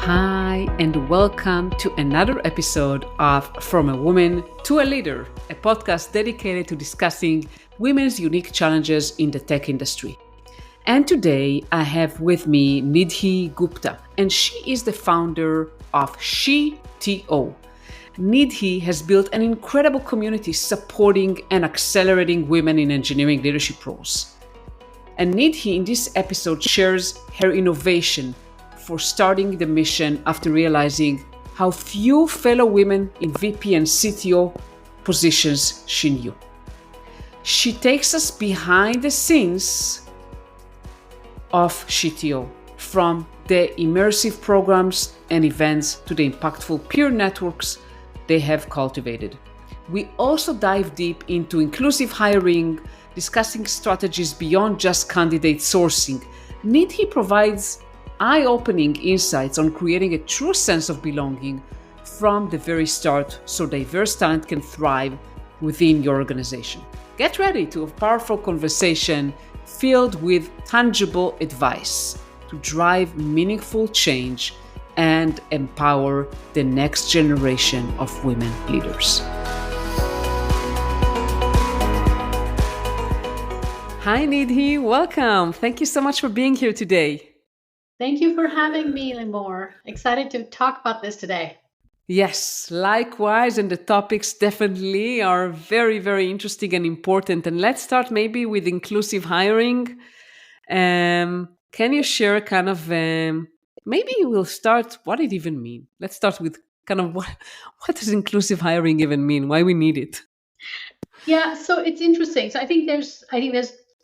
Hi, and welcome to another episode of From a Woman to a Leader, a podcast dedicated to discussing women's unique challenges in the tech industry. And today I have with me Nidhi Gupta, and she is the founder of SheTO. Nidhi has built an incredible community supporting and accelerating women in engineering leadership roles. And Nidhi in this episode shares her innovation for starting the mission after realizing how few fellow women in VP and CTO positions she knew. She takes us behind the scenes of SheTO, from the immersive programs and events to the impactful peer networks they have cultivated. We also dive deep into inclusive hiring, discussing strategies beyond just candidate sourcing. Nidhi provides eye-opening insights on creating a true sense of belonging from the very start so diverse talent can thrive within your organization. Get ready to a powerful conversation filled with tangible advice to drive meaningful change and empower the next generation of women leaders. Hi Nidhi, welcome. Thank you so much for being here today. Thank you for having me, Limor. Excited to talk about this today. Yes, likewise, and the topics definitely are very, very interesting and important. And let's start maybe with inclusive hiring. Can you share maybe we'll start what it even mean? Let's start with kind of what does inclusive hiring even mean? Why we need it? Yeah, so it's interesting. So I think there's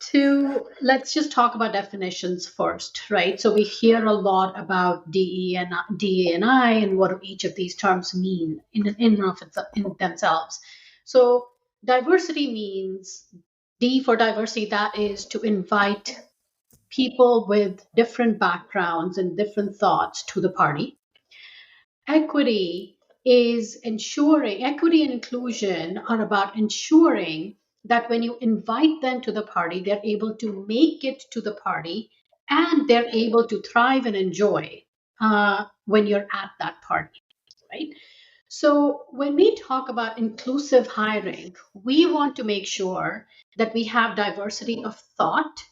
two. Let's just talk about definitions first, right? So we hear a lot about DE&I and what each of these terms mean in themselves. So diversity means D for diversity. That is to invite people with different backgrounds and different thoughts to the party. Equity and inclusion are about ensuring that when you invite them to the party, they're able to make it to the party and they're able to thrive and enjoy when you're at that party, right? So when we talk about inclusive hiring, we want to make sure that we have diversity of thought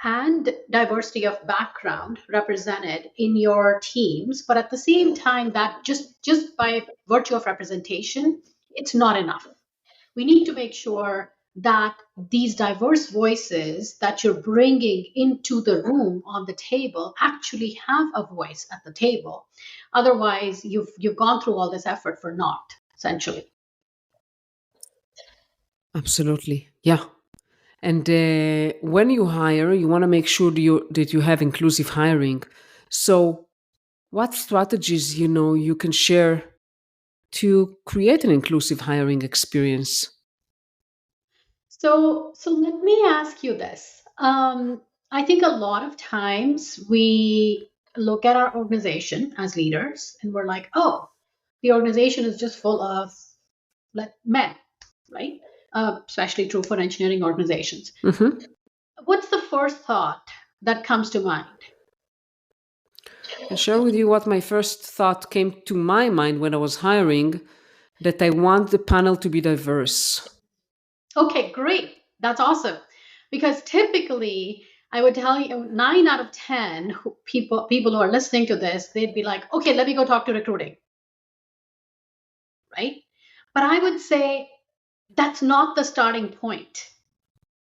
and diversity of background represented in your teams, but at the same time that just by virtue of representation, it's not enough. We need to make sure that these diverse voices that you're bringing into the room on the table actually have a voice at the table. Otherwise you've gone through all this effort for naught, essentially. Absolutely, yeah. And when you hire, you want to make sure that you have inclusive hiring. So, what strategies you can share to create an inclusive hiring experience? So let me ask you this. I think a lot of times we look at our organization as leaders and we're like, oh, the organization is just full of men, right? Especially true for engineering organizations. Mhm. What's the first thought that comes to mind? And share with you what my first thought came to my mind when I was hiring, that I want the panel to be diverse. Okay, great. That's awesome. Because typically, I would tell you 9 out of 10 people who are listening to this, they'd be like, okay, let me go talk to recruiting, right? But I would say that's not the starting point.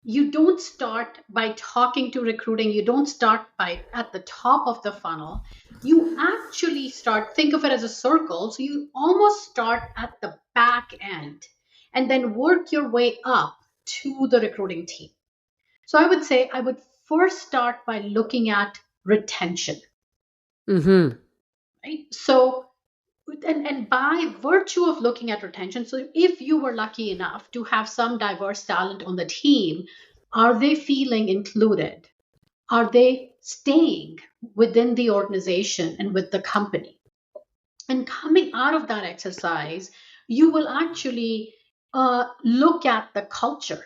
You don't start by talking to recruiting. You don't start by at the top of the funnel. You actually start, think of it as a circle. So you almost start at the back end and then work your way up to the recruiting team. So I would say I would first start by looking at retention, Mm-hmm. right? So and by virtue of looking at retention, so if you were lucky enough to have some diverse talent on the team, are they feeling included? Are they staying within the organization and with the company? And coming out of that exercise, you will actually look at the culture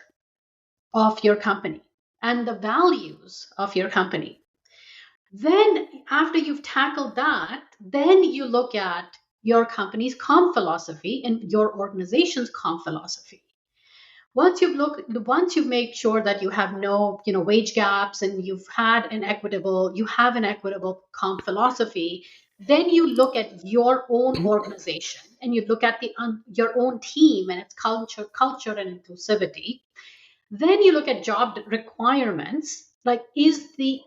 of your company and the values of your company. Then, after you've tackled that, then you look at your company's comp philosophy and your organization's comp philosophy. Once you've made sure that you have no, wage gaps, and you have an equitable comp philosophy, then you look at your own organization and you look at your own team and its culture and inclusivity. Then you look at job requirements, like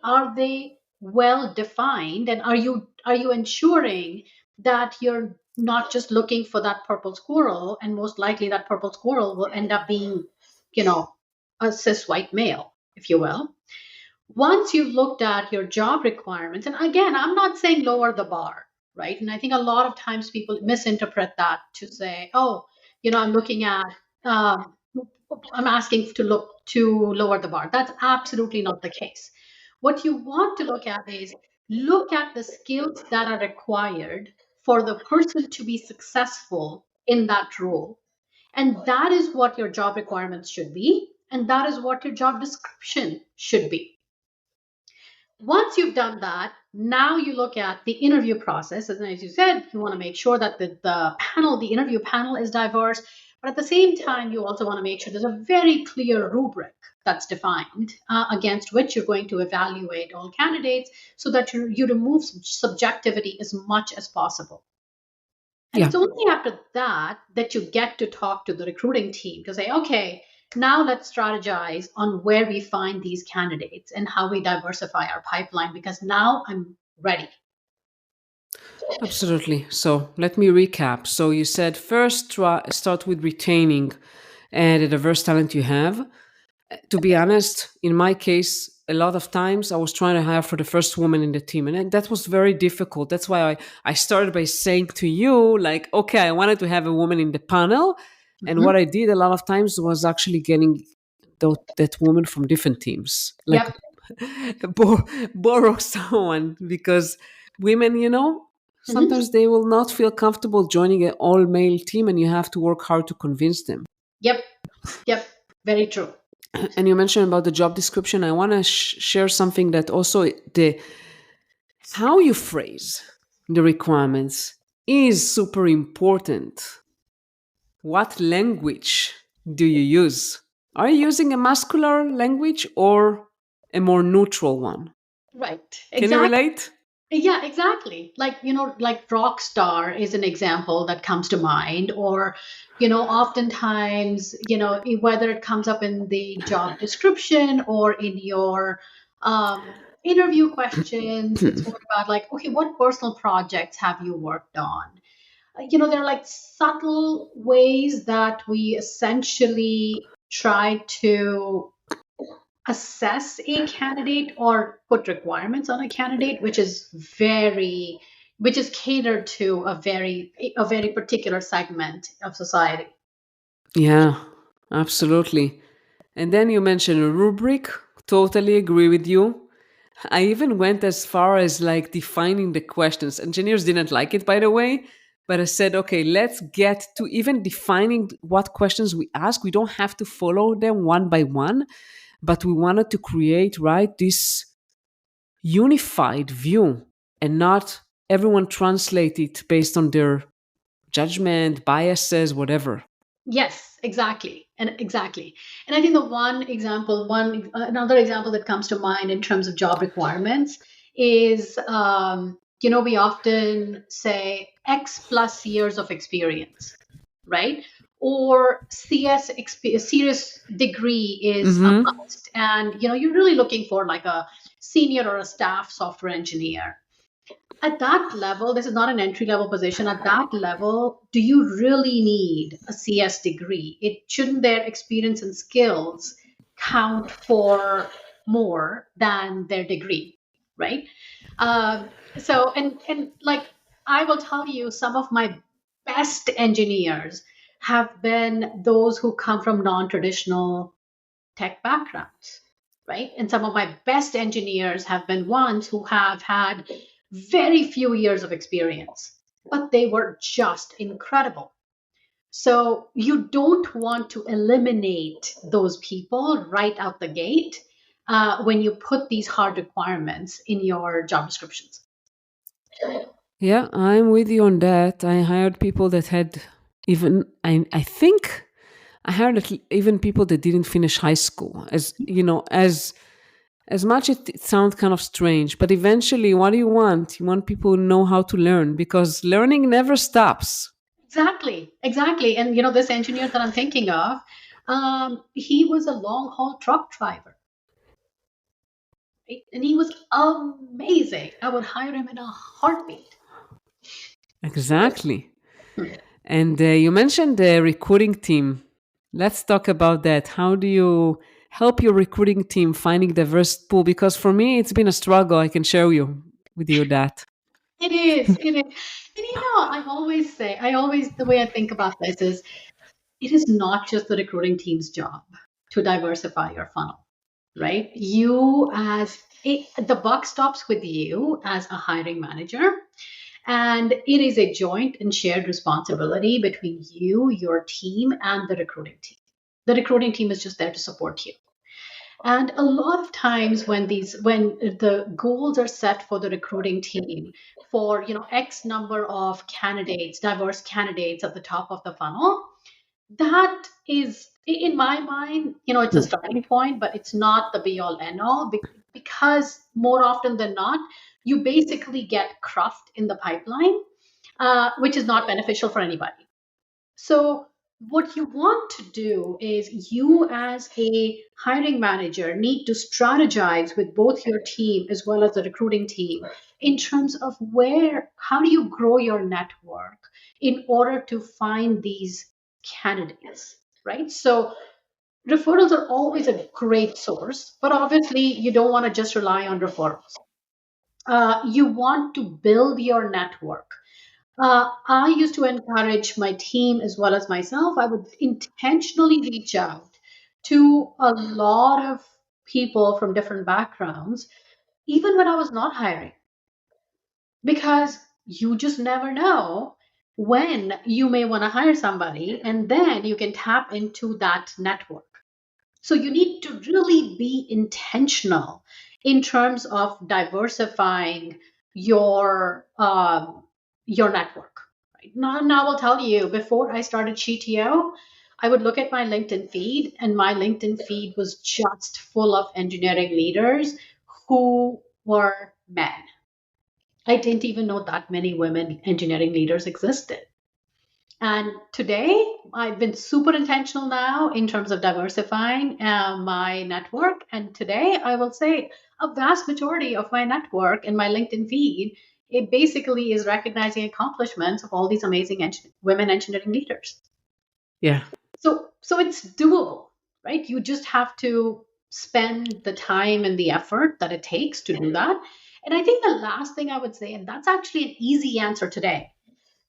are they well defined, and are you ensuring that you're not just looking for that purple squirrel, and most likely that purple squirrel will end up being, you know, a cis white male, if you will. Once you've looked at your job requirements, and again, I'm not saying lower the bar, right? And I think a lot of times people misinterpret that to say, oh, I'm looking at, um, I'm asking to lower the bar. That's absolutely not the case. What you want to look at the skills that are required for the person to be successful in that role. And that is what your job requirements should be. And that is what your job description should be. Once you've done that, now you look at the interview process. And as you said, you want to make sure that the interview panel is diverse. But at the same time, you also want to make sure there's a very clear rubric that's defined against which you're going to evaluate all candidates, so that you remove subjectivity as much as possible. And Yeah. it's only after that that you get to talk to the recruiting team to say, okay, now let's strategize on where we find these candidates and how we diversify our pipeline, because now I'm ready. Absolutely. So let me recap. So you said first start with retaining the diverse talent you have. To be honest, in my case, a lot of times I was trying to hire for the first woman in the team, and that was very difficult. That's why I started by saying to you, like, okay, I wanted to have a woman in the panel. And what Mhm. I did a lot of times was actually getting that woman from different teams, like Yep. bor- borrow someone, because women, Mhm. sometimes they will not feel comfortable joining an all male team, and you have to work hard to convince them. Yep. Yep. Very true. And you mentioned about the job description. I want to share something that also the how you phrase the requirements is super important. What language do you use? Are you using a muscular language or a more neutral one? Right. Can you Exactly. relate? Yeah, exactly. Like rock star is an example that comes to mind, or, oftentimes, whether it comes up in the job description or in your interview questions, it's more about like, okay, what personal projects have you worked on? There are like subtle ways that we essentially try to assess a candidate or put requirements on a candidate, which is catered to a very particular segment of society. Yeah, absolutely. And then you mentioned a rubric. Totally agree with you. I even went as far as like defining the questions. Engineers didn't like it, by the way, but I said, okay, let's get to even defining what questions we ask. We don't have to follow them one by one, but we wanted to create, right, this unified view and not everyone translate it based on their judgment, biases, whatever. Yes, exactly. And I think the one another example that comes to mind in terms of job requirements is, we often say X plus years of experience, right? Or serious degree is a Mm-hmm. must. And, you're really looking for like a senior or a staff software engineer. At that level, this is not an entry level position. At that level, do you really need a CS degree? Shouldn't their experience and skills count for more than their degree, right? So, and like, I will tell you, some of my best engineers have been those who come from non-traditional tech backgrounds, right? And some of my best engineers have been ones who have had very few years of experience, but they were just incredible. So you don't want to eliminate those people right out the gate. when you put these hard requirements in your job descriptions. Yeah, I'm with you on that. I hired people that had even, I think I hired even people that didn't finish high school. As you know, as much it sounds kind of strange, but eventually, what do you want? You want people who know how to learn because learning never stops. Exactly, exactly. And this engineer that I'm thinking of, he was a long haul truck driver, right? And he was amazing. I would hire him in a heartbeat. Exactly. And you mentioned the recruiting team. Let's talk about that. How do you help your recruiting team finding diverse pool? Because for me, it's been a struggle. I can share with you that. It is, it is. And the way I think about this is, it is not just the recruiting team's job to diversify your funnel, right? The buck stops with you as a hiring manager, and it is a joint and shared responsibility between you, your team, and the recruiting team. The recruiting team is just there to support you. And a lot of times when the goals are set for the recruiting team for X number of candidates, diverse candidates at the top of the funnel, that is, in my mind, it's a starting point, but it's not the be all end all, because more often than not, you basically get cruft in the pipeline, which is not beneficial for anybody. So, what you want to do is, you as a hiring manager need to strategize with both your team as well as the recruiting team in terms of how do you grow your network in order to find these candidates, right? So, referrals are always a great source, but obviously, you don't want to just rely on referrals. You want to build your network. I used to encourage my team as well as myself. I would intentionally reach out to a lot of people from different backgrounds, even when I was not hiring, because you just never know when you may want to hire somebody, and then you can tap into that network. So you need to really be intentional in terms of diversifying your network. Right? Now, I will tell you. Before I started SheTO, I would look at my LinkedIn feed, and my LinkedIn feed was just full of engineering leaders who were men. I didn't even know that many women engineering leaders existed. And today, I've been super intentional now in terms of diversifying my network. And today, I will say a vast majority of my network in my LinkedIn feed, it basically is recognizing accomplishments of all these amazing women engineering leaders. Yeah. So it's doable, right? You just have to spend the time and the effort that it takes to do that. And I think the last thing I would say, and that's actually an easy answer today,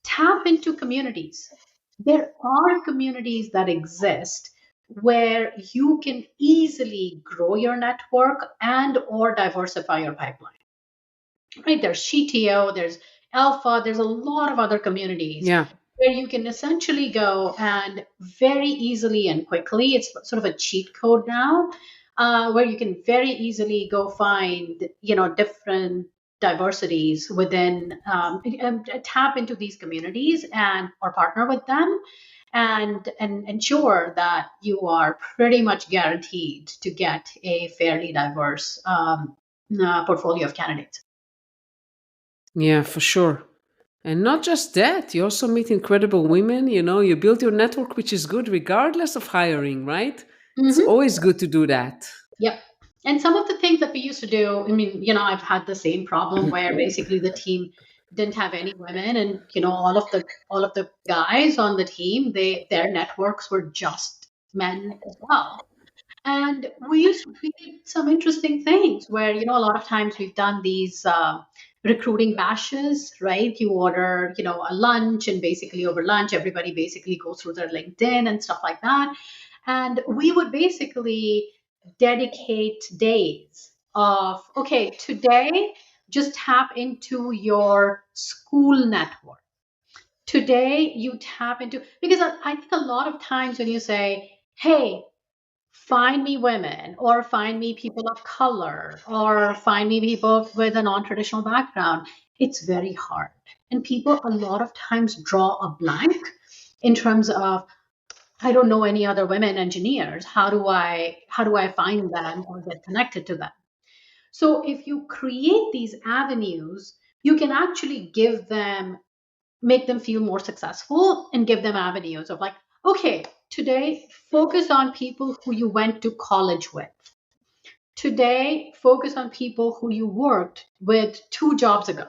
tap into communities. There are communities that exist where you can easily grow your network and or diversify your pipeline. Right? There's SheTO, there's Alpha, there's a lot of other communities Yeah. where you can essentially go and very easily and quickly, it's sort of a cheat code now, where you can very easily go find different diversities within, and tap into these communities and or partner with them, and ensure that you are pretty much guaranteed to get a fairly diverse portfolio of candidates. Yeah, for sure. And not just that, you also meet incredible women. You build your network, which is good regardless of hiring, right? It's Hmm. always good to do that. Yep. And some of the things that we used to do, I mean, I've had the same problem where basically the team didn't have any women, and all of the guys on the team, their networks were just men as well. And we did some interesting things where, a lot of times we've done these recruiting bashes, right? You order, a lunch, and basically over lunch, everybody basically goes through their LinkedIn and stuff like that. And we would basically dedicate days of, okay, today, just tap into your school network. Today, you tap into, because I think a lot of times when you say, hey, find me women, or find me people of color, or find me people with a non-traditional background. It's very hard. And people a lot of times draw a blank in terms of, I don't know any other women engineers. How do I find them or get connected to them? So if you create these avenues, you can actually make them feel more successful and give them avenues of like, okay, today focus on people who you went to college with. Today, focus on people who you worked with 2 jobs ago,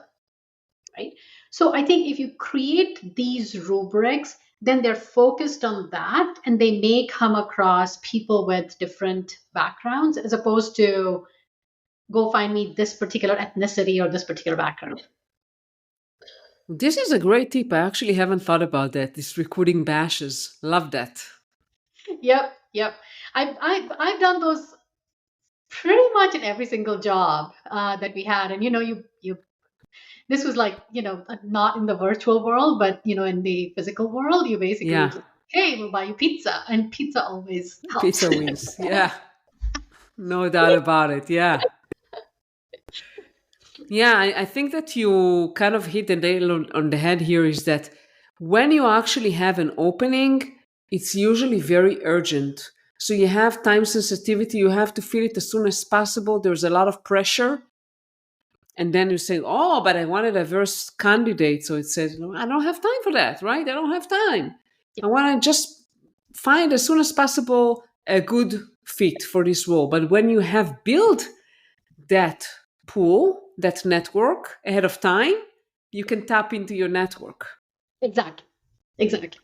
right? So I think if you create these rubrics, then they're focused on that and they may come across people with different backgrounds as opposed to go find me this particular ethnicity or this particular background. This is a great tip. I actually haven't thought about that. This recruiting bashes. Love that. Yep, yep. I've done those pretty much in every single job that we had, and you this was like not in the virtual world, but in the physical world, you basically Yeah. just, hey, we'll buy you pizza, and pizza always helps. Pizza wins. Yeah. No doubt about it. Yeah. Yeah. I think that you kind of hit the nail on the head here is that when you actually have an opening, it's usually very urgent. So you have time sensitivity, you have to fill it as soon as possible. There's a lot of pressure. And then you say, oh, but I want a diverse candidate. So it says, no, I don't have time for that, right? I don't have time. I want to just find as soon as possible a good fit for this role. But when you have built that pool, that network ahead of time, you can tap into your network. Exactly, exactly.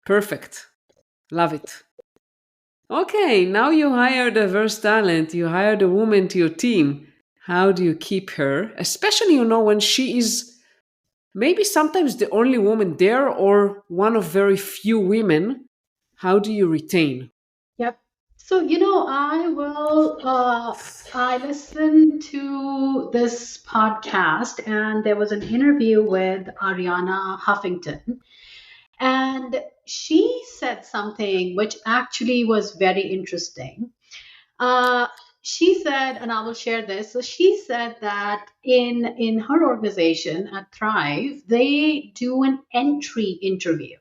Perfect. Love it. Okay, now you hire diverse talent, you hired a woman to your team. How do you keep her? Especially, when she is maybe sometimes the only woman there or one of very few women. How do you retain? Yep. So I listened to this podcast, and there was an interview with Ariana Huffington. And she said something which actually was very interesting. Uh, she said, and I will share this. So she said that in her organization at Thrive, they do an entry interview.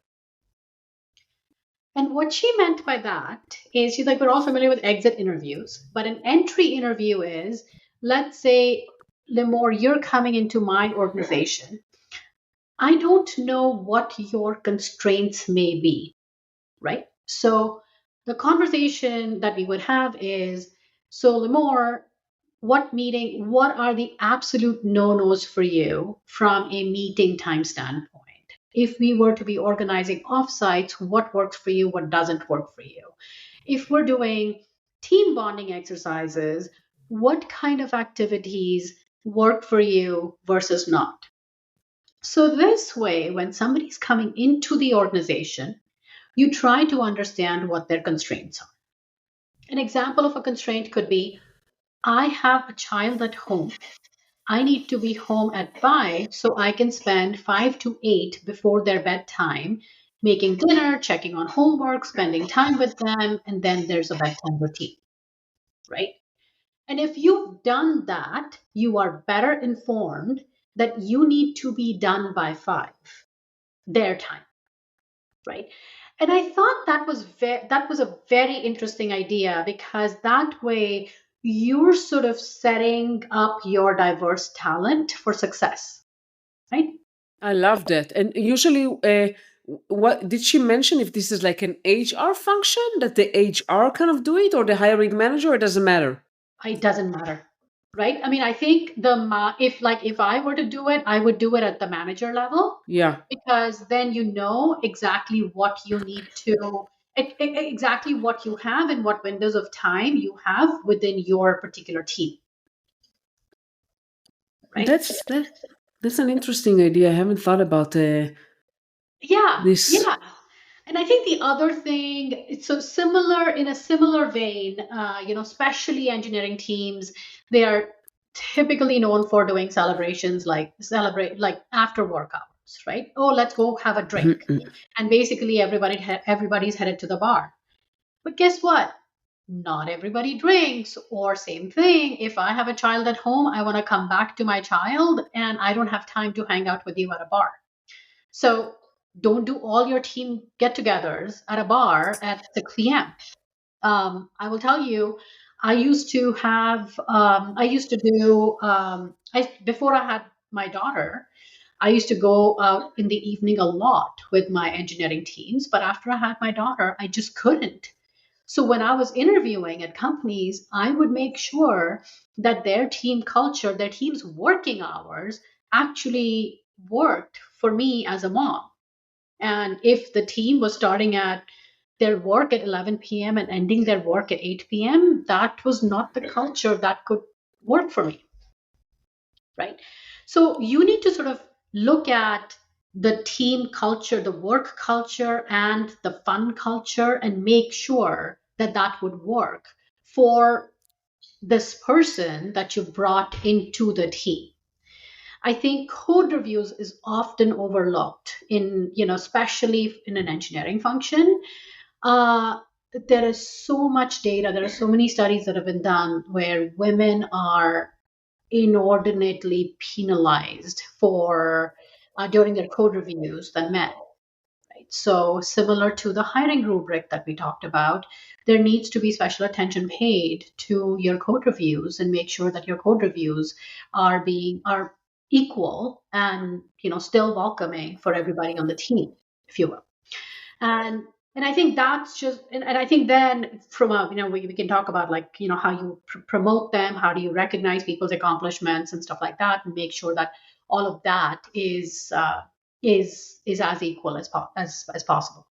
And what she meant by that is, she's like, we're all familiar with exit interviews, but an entry interview is, let's say, Limor, you're coming into my organization. I don't know what your constraints may be, right? So the conversation that we would have is, so Limor, what are the absolute no-nos for you from a meeting time standpoint? If we were to be organizing offsites, what works for you, what doesn't work for you? If we're doing team bonding exercises, what kind of activities work for you versus not? So this way, when somebody's coming into the organization, you try to understand what their constraints are. An example of a constraint could be, I have a child at home. I need to be home at 5 so I can spend 5 to 8 before their bedtime making dinner, checking on homework, spending time with them, and then there's a bedtime routine, right? And if you've done that, you are better informed that you need to be done by 5, their time, right? And I thought that was a very interesting idea, because that way you're sort of setting up your diverse talent for success, right? I love that. And usually, what did she mention? If this is like an HR function that the HR kind of do it, or the hiring manager, or it doesn't matter? It doesn't matter, right? I mean, I think if I were to do it, I would do it at the manager level, Yeah. because then you know exactly what you need to exactly what you have and what windows of time you have within your particular team, right? That's that. That's an interesting idea. I haven't thought about Yeah, this. yeah. And I think the other thing, it's so similar, in a similar vein, especially engineering teams, they are typically known for doing celebrations, like after work hours, right? Oh, let's go have a drink. And basically everybody's headed to the bar. But guess what? Not everybody drinks, or same thing. If I have a child at home, I want to come back to my child and I don't have time to hang out with you at a bar. So don't do all your team get togethers at a bar at 6 p.m. I will tell you, I used to do, before I had my daughter, I used to go out in the evening a lot with my engineering teams. But after I had my daughter, I just couldn't. So when I was interviewing at companies, I would make sure that their team culture, their team's working hours actually worked for me as a mom. And if the team was starting at their work at 11 p.m. and ending their work at 8 p.m., that was not the culture that could work for me, right? So you need to sort of look at the team culture, the work culture, and the fun culture, and make sure that that would work for this person that you brought into the team. I think code reviews is often overlooked in, especially in an engineering function. Uh, there is so much data, there are so many studies that have been done where women are inordinately penalized for during their code reviews than men. Right? So similar to the hiring rubric that we talked about, there needs to be special attention paid to your code reviews and make sure that your code reviews are equal and still welcoming for everybody on the team, if you will. And I think that's just, and I think then from a, we can talk about, like, how you promote them, how do you recognize people's accomplishments and stuff like that, and make sure that all of that is as equal as possible.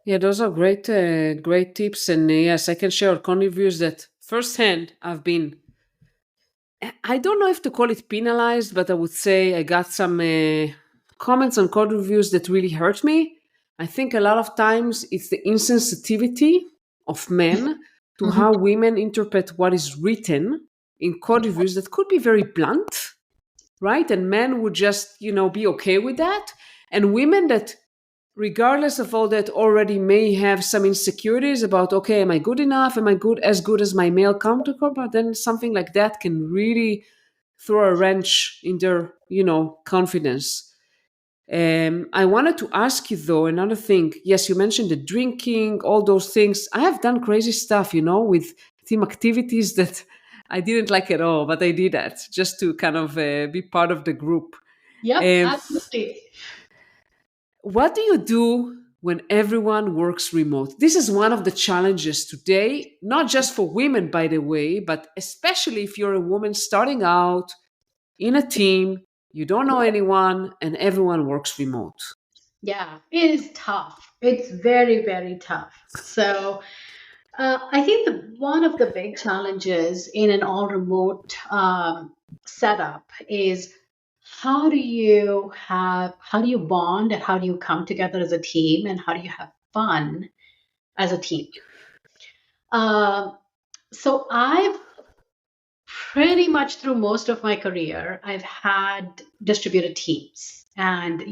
Yeah, those are great tips. And yes, I can share code reviews that firsthand I've been, I don't know if to call it penalized, but I would say I got some comments on code reviews that really hurt me. I think a lot of times it's the insensitivity of men to Mhm. how women interpret what is written in code reviews that could be very blunt, right? And men would just, be okay with that. And women that, regardless of all that, already may have some insecurities about, okay, am I good enough? Am I good as my male counterpart? But then something like that can really throw a wrench in their, confidence. I wanted to ask you though another thing. Yes, you mentioned the drinking, all those things. I have done crazy stuff, with team activities that I didn't like at all, but I did that just to kind of be part of the group. Yep, Um, absolutely. what do you do when everyone works remote? This is one of the challenges today, not just for women, by the way, but especially if you're a woman starting out in a team, you don't know anyone, and everyone works remote. Yeah, it is tough. It's very, very tough. So I think one of the big challenges in an all remote setup is how do you bond, and how do you come together as a team, and how do you have fun as a team? Um, so I've pretty much through most of my career, I've had distributed teams, and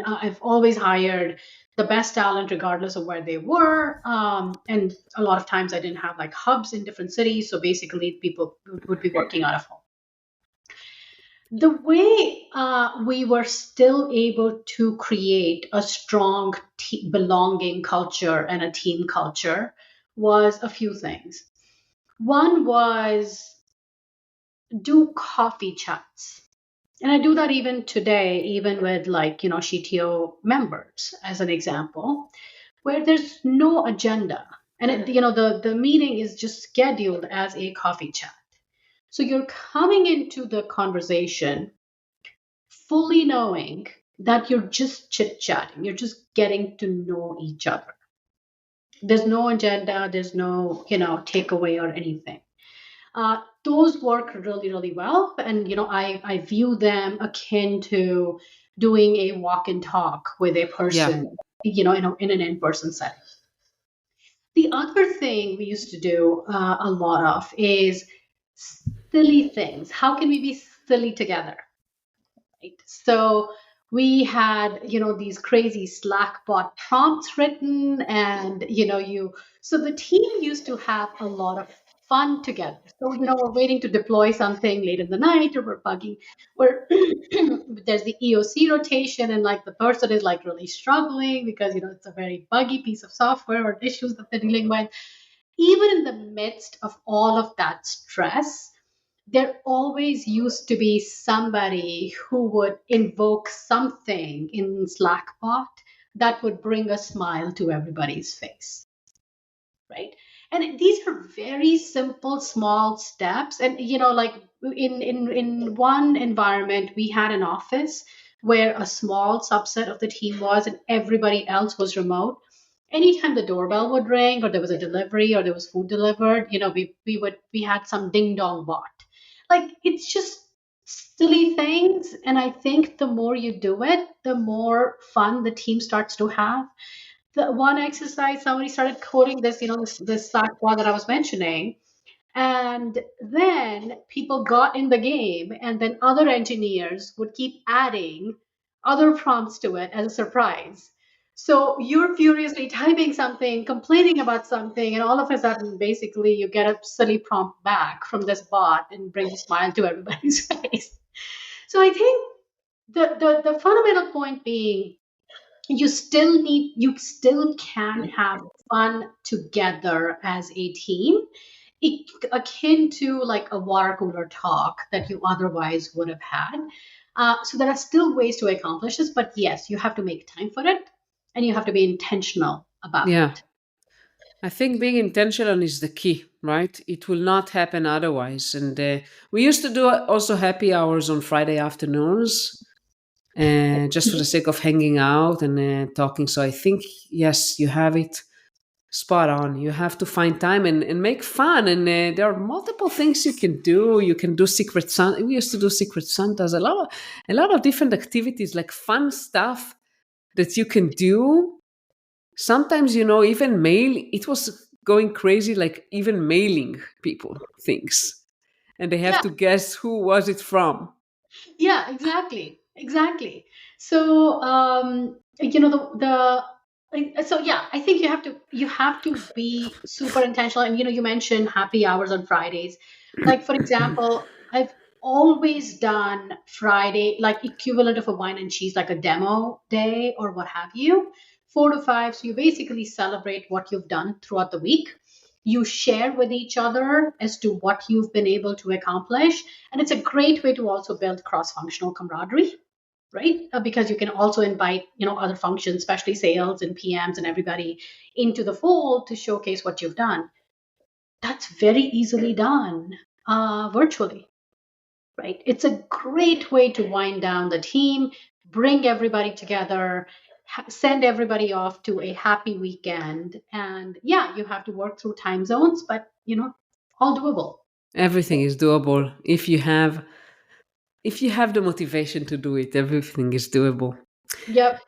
I've always hired the best talent regardless of where they were. And a lot of times I didn't have like hubs in different cities, so basically people would be working out of home. The way we were still able to create a strong belonging culture and a team culture was a few things. One was do coffee chats. And I do that even today, even with, like, SheTO members, as an example, where there's no agenda. And the meeting is just scheduled as a coffee chat. So you're coming into the conversation fully knowing that you're just chit chatting, you're just getting to know each other. There's no agenda, there's no, takeaway or anything. Those work really, really well. And, I view them akin to doing a walk and talk with a Yeah. person, in an in-person setting. The other thing we used to do a lot of is silly things. How can we be silly together? Right? So We had, these crazy Slack bot prompts written, and so the team used to have a lot of fun together. So, we're waiting to deploy something late in the night, or we're bugging, or there's the EOC rotation, and like the person is like really struggling because it's a very buggy piece of software or issues that they're dealing with. Even in the midst of all of that stress, there always used to be somebody who would invoke something in Slackbot that would bring a smile to everybody's face, right? And these are very simple, small steps. And like in one environment, we had an office where a small subset of the team was, and everybody else was remote. Anytime the doorbell would ring, or there was a delivery, or there was food delivered, we had some ding dong bot. Like, it's just silly things, and I think the more you do it, the more fun the team starts to have. The one exercise, somebody started coding this, this software that I was mentioning, and then people got in the game, and then other engineers would keep adding other prompts to it as a surprise. So you're furiously typing something, complaining about something, and all of a sudden, basically, you get a silly prompt back from this bot and brings a smile to everybody's face. So I think the fundamental point being, you still can have fun together as a team, akin to like a water cooler talk that you otherwise would have had. So there are still ways to accomplish this, but yes, you have to make time for it, and you have to be intentional about Yeah. it. I think being intentional is the key, right? It will not happen otherwise. And we used to do also happy hours on Friday afternoons, just for the sake of hanging out and talking. So I think, yes, you have it spot on. You have to find time and make fun. And there are multiple things you can do. You can do Secret Santa. We used to do Secret Santas, a lot of different activities, like fun stuff that you can do. Sometimes, even mail, it was going crazy, like even mailing people things. And they have Yeah, to guess who was it from. yeah, exactly. So so yeah, I think you have to be super intentional. And you mentioned happy hours on Fridays. Like, for example, I've always done Friday like equivalent of a wine and cheese, like a demo day or what have you, 4 to 5. So you basically celebrate what you've done throughout the week. You share with each other as to what you've been able to accomplish, and it's a great way to also build cross-functional camaraderie, right? Because you can also invite, other functions, especially sales and PMs and everybody, into the fold to showcase what you've done. That's very easily done virtually, right? It's a great way to wind down the team, bring everybody together, send everybody off to a happy weekend. And yeah, you have to work through time zones, but all doable. Everything is doable if you have the motivation to do it. Everything is doable. Yep.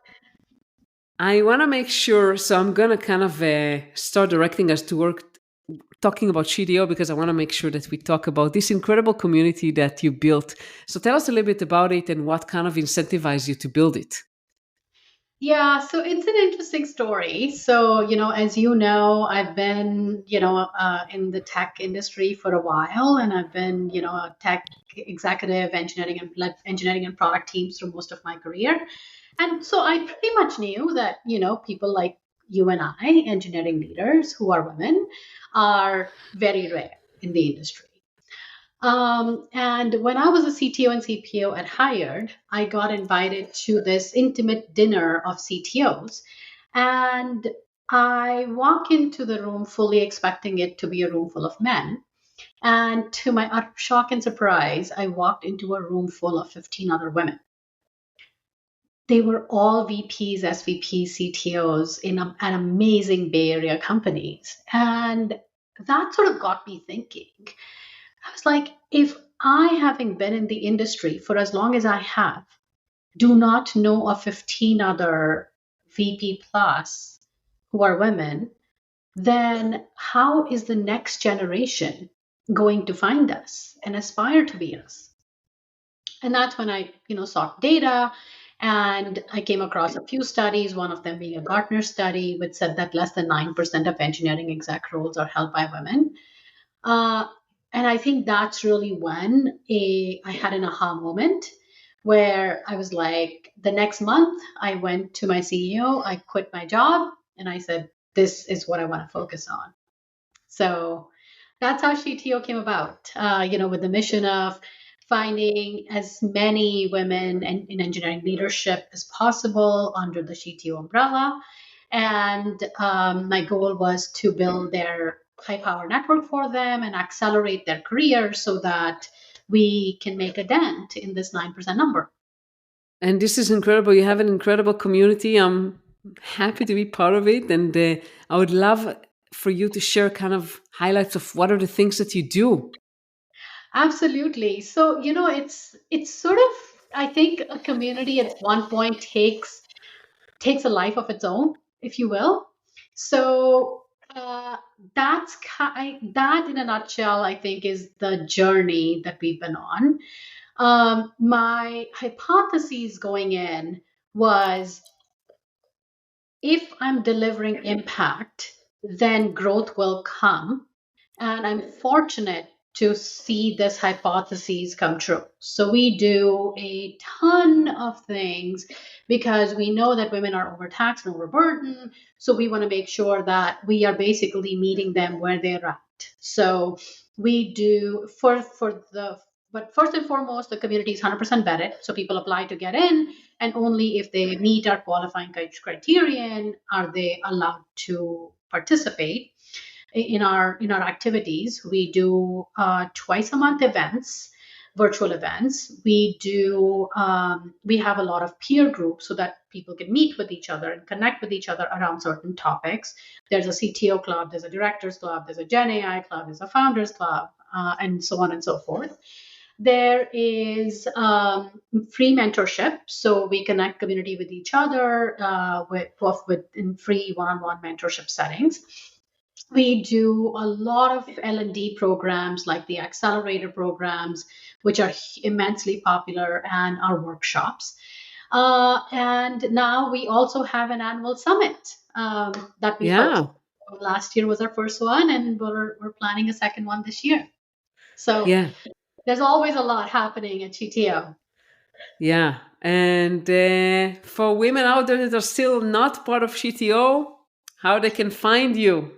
I want to make sure, so I'm gonna kind of start directing us to work talking about SheTO, because I want to make sure that we talk about this incredible community that you built. So tell us a little bit about it and what kind of incentivized you to build it. Yeah, so it's an interesting story. So, as you know, I've been, in the tech industry for a while, and I've been, a tech executive, engineering and led engineering and product teams through most of my career. And so I pretty much knew that, people like you and I, engineering leaders who are women, are very rare in the industry. And when I was a CTO and CPO at Hired, I got invited to this intimate dinner of CTOs. And I walk into the room fully expecting it to be a room full of men. And to my utter shock and surprise, I walked into a room full of 15 other women. They were all VPs, SVPs, CTOs at amazing Bay Area companies. And that sort of got me thinking. I was like, if I, having been in the industry for as long as I have, do not know of 15 other VP plus who are women, then how is the next generation going to find us and aspire to be us? And that's when I, sought data. And I came across a few studies, one of them being a Gartner study, which said that less than 9% of engineering exec roles are held by women. Uh, and I think that's really when I had an aha moment where I was like, the next month, I went to my CEO, I quit my job, and I said, this is what I want to focus on. So that's how SheTO came about, with the mission of finding as many women in engineering leadership as possible under the SheTO umbrella. And my goal was to build their high power network for them and accelerate their careers so that we can make a dent in this 9% number. And this is incredible. You have an incredible community. I'm happy to be part of it. And I would love for you to share kind of highlights of what are the things that you do. Absolutely. So, it's sort of, I think a community at one point takes a life of its own, if you will. So that in a nutshell, I think, is the journey that we've been on. My hypothesis going in was, if I'm delivering impact, then growth will come. And I'm fortunate to see this hypothesis come true. So we do a ton of things because we know that women are overtaxed and overburdened. So we want to make sure that we are basically meeting them where they're at. So we do but first and foremost, the community is 100% vetted. So people apply to get in, and only if they meet our qualifying criterion are they allowed to participate in our activities. We do twice a month events, virtual events. We have a lot of peer groups so that people can meet with each other and connect with each other around certain topics. There's a CTO club, there's a directors club, there's a Gen AI club, there's a founders club, and so on and so forth. There is free mentorship, so we connect community with each other with in free one-on-one mentorship settings. We do a lot of L&D programs like the accelerator programs, which are immensely popular, and our workshops. And now we also have an annual summit that we host. Yeah. Last year was our first one, and we're planning a second one this year. So Yeah. there's always a lot happening at GTO. Yeah. And for women out there that are still not part of SheTO, how they can find you?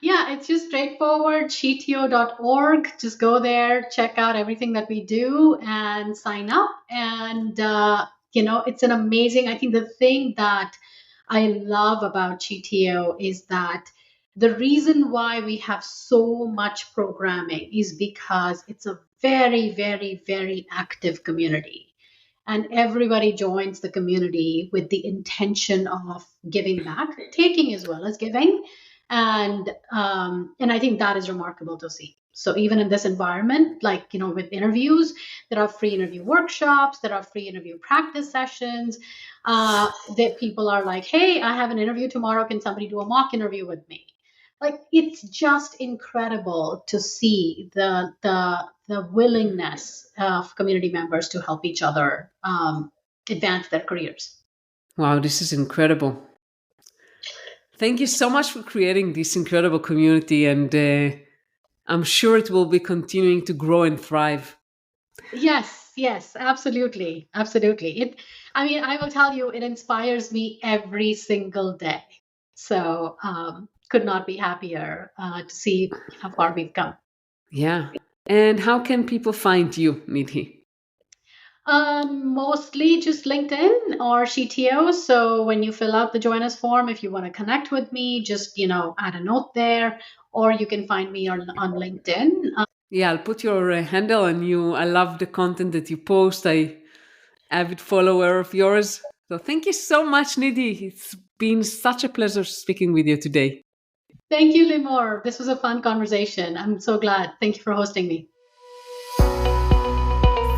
Yeah, it's just straightforward, sheto.org. Just go there, check out everything that we do, and sign up. And, it's an amazing, I think the thing that I love about GTO is that the reason why we have so much programming is because it's a very, very, very active community. And everybody joins the community with the intention of giving back, taking as well as giving. And I think that is remarkable to see. So even in this environment, like, with interviews, there are free interview workshops, there are free interview practice sessions, that people are like, hey, I have an interview tomorrow, can somebody do a mock interview with me? Like, it's just incredible to see the willingness of community members to help each other advance their careers. Wow, this is incredible. Thank you so much for creating this incredible community, and I'm sure it will be continuing to grow and thrive. Yes, absolutely, absolutely. I will tell you, it inspires me every single day. So, could not be happier to see how far we've come. Yeah. And how can people find you, Nidhi? Mostly just LinkedIn or CTO. So when you fill out the join us form, if you want to connect with me, just add a note there, or you can find me on LinkedIn. Yeah, I'll put your handle on you. I love the content that you post. I avid follower of yours. So thank you so much, Nidhi. It's been such a pleasure speaking with you today. Thank you, Limor. This was a fun conversation. I'm so glad. Thank you for hosting me.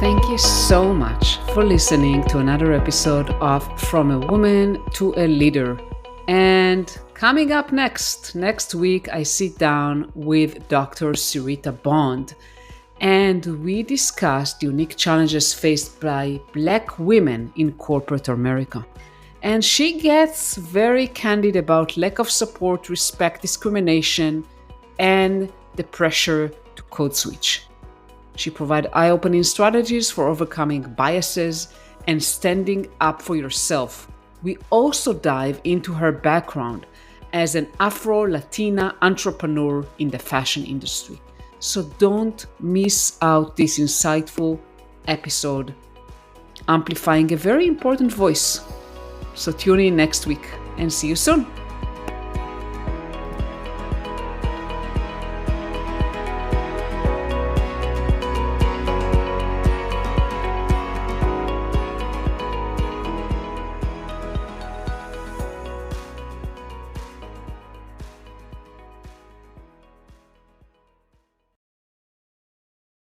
Thank you so much for listening to another episode of From a Woman to a Leader. And coming up next week, I sit down with Dr. Sarita Bond. And we discussed unique challenges faced by Black women in corporate America. And she gets very candid about lack of support, respect, discrimination, and the pressure to code switch. She provides eye-opening strategies for overcoming biases and standing up for yourself. We also dive into her background as an Afro-Latina entrepreneur in the fashion industry. So don't miss out this insightful episode, amplifying a very important voice. So tune in next week and see you soon.